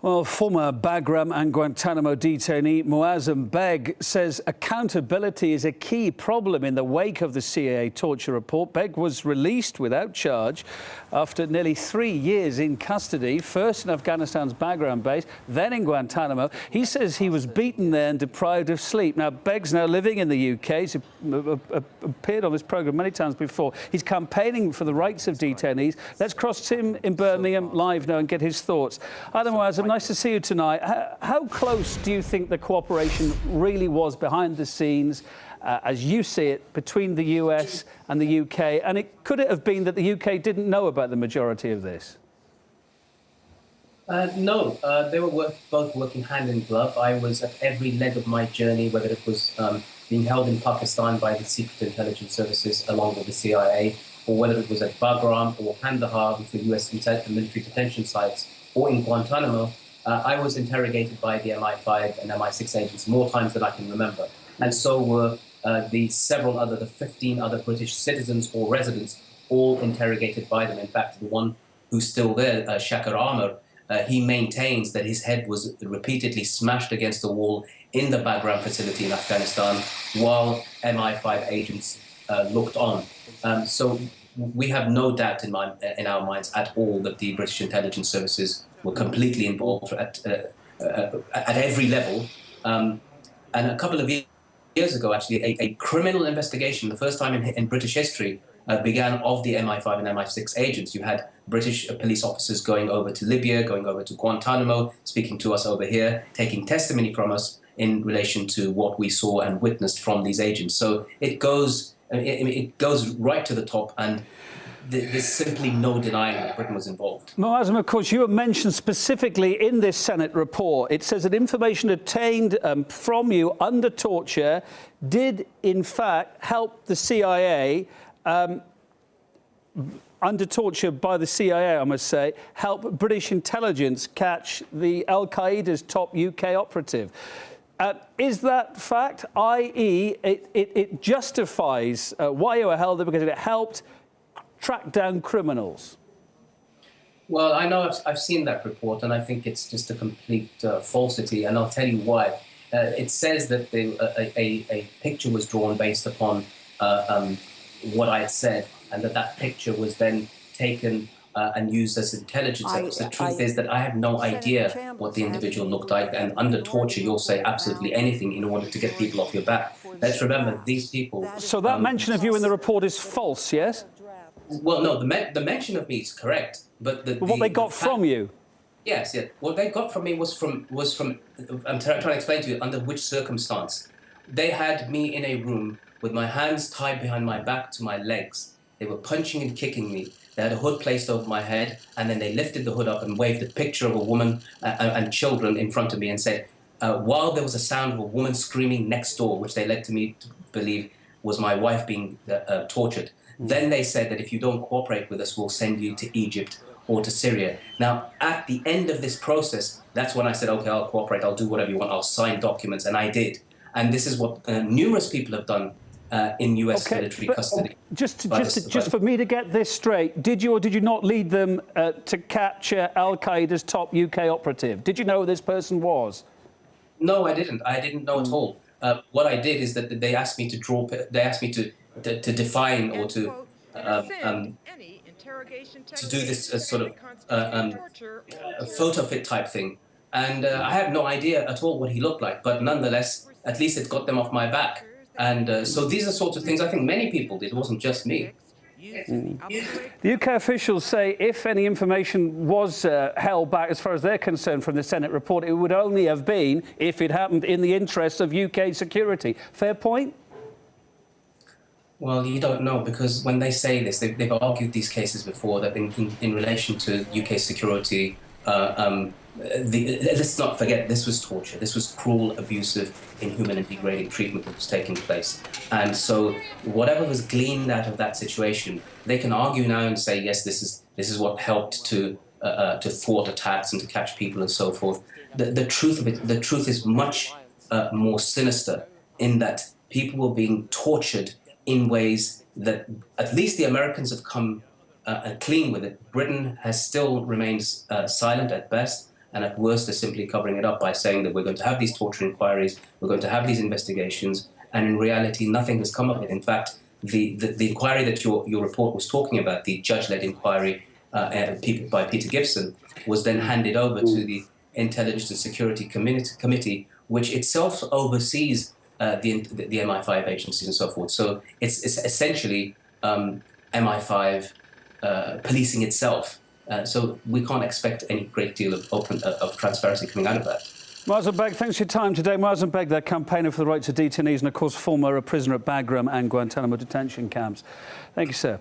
Well, former Bagram and Guantanamo detainee Muazzam Beg says accountability is a key problem in the wake of the CIA torture report. Beg was released without charge after nearly 3 years in custody, first in Afghanistan's Bagram base, then in Guantanamo. He says he was beaten there and deprived of sleep. Now, Beg's now living in the UK. He's appeared on this programme many times before. He's campaigning for the rights of detainees. Let's cross to him in Birmingham live now and get his thoughts. Adam Muazzam, nice to see you tonight. How close do you think the cooperation really was behind the scenes, as you see it, between the US and the UK? And could it have been that the UK didn't know about the majority of this? No, they were both working hand in glove. I was at every leg of my journey, whether it was being held in Pakistan by the Secret Intelligence Services along with the CIA, or whether it was at Bagram or Kandahar, which were US military detention sites, or in Guantanamo. I was interrogated by the MI5 and MI6 agents more times than I can remember. And so were the 15 other British citizens or residents, all interrogated by them. In fact, the one who's still there, Shakar Amr, he maintains that his head was repeatedly smashed against the wall in the Bagram facility in Afghanistan while MI5 agents looked on. So we have no doubt in our minds at all that the British intelligence services were completely involved at every level. And a couple of years ago, actually, a criminal investigation, the first time in British history, began of the MI5 and MI6 agents. You had British police officers going over to Libya, going over to Guantanamo, speaking to us over here, taking testimony from us in relation to what we saw and witnessed from these agents. So it goes right to the top, and there's simply no denying that Britain was involved. Muazzam, of course, you were mentioned specifically in this Senate report. It says that information obtained from you under torture did, in fact, help the CIA, under torture by the CIA, I must say, help British intelligence catch the Al-Qaeda's top UK operative. Is that fact, i.e., it justifies why you were held there because it helped track down criminals? Well, I know I've seen that report, and I think it's just a complete falsity, and I'll tell you why. It says that a picture was drawn based upon what I had said, and that picture was then taken and used as intelligence evidence. The truth is that I have no idea what the individual looked like, and under torture you'll say absolutely anything in order to get people off your back. Let's remember, these people... So that mention of you in the report is false, yes? Well, no, the mention of me is correct, but what they got from you? Yes, yeah. What they got from me was from I'm trying to explain to you under which circumstance. They had me in a room with my hands tied behind my back to my legs. They were punching and kicking me. They had a hood placed over my head, and then they lifted the hood up and waved a picture of a woman and children in front of me and said, while there was a sound of a woman screaming next door, which they led to me to believe was my wife being tortured. Then they said that if you don't cooperate with us, we'll send you to Egypt or to Syria. Now, at the end of this process, that's when I said, OK, I'll cooperate, I'll do whatever you want, I'll sign documents, and I did. And this is what numerous people have done in US military custody. Just for me to get this straight, did you or did you not lead them to capture Al-Qaeda's top UK operative? Did you know who this person was? No, I didn't. I didn't know at all. What I did is that they asked me to draw. They asked me to define or to do this sort of a photo fit type thing. And I have no idea at all what he looked like, but nonetheless, at least it got them off my back. And so these are sorts of things I think many people did. It wasn't just me. The UK officials say if any information was held back, as far as they're concerned, from the Senate report, it would only have been if it happened in the interests of UK security. Fair point? Well, you don't know, because when they say this, they've argued these cases before that in relation to UK security, let's not forget, this was torture. This was cruel, abusive, inhuman and degrading treatment that was taking place. And so whatever was gleaned out of that situation, they can argue now and say, yes, this is what helped to thwart attacks and to catch people and so forth. The truth of it, the truth is much more sinister, in that people were being tortured in ways that at least the Americans have come clean with it. Britain has still remained silent at best. And at worst, they're simply covering it up by saying that we're going to have these torture inquiries, we're going to have these investigations, and in reality, nothing has come of it. In fact, the inquiry that your report was talking about, the judge-led inquiry by Peter Gibson, was then handed over to the Intelligence and Security Committee, which itself oversees the MI5 agencies and so forth. So it's essentially MI5 policing itself. So we can't expect any great deal of transparency coming out of that. Muazzam Beg, thanks for your time today. Muazzam Beg, the campaigner for the rights of detainees and, of course, former prisoner at Bagram and Guantanamo detention camps. Thank you, sir.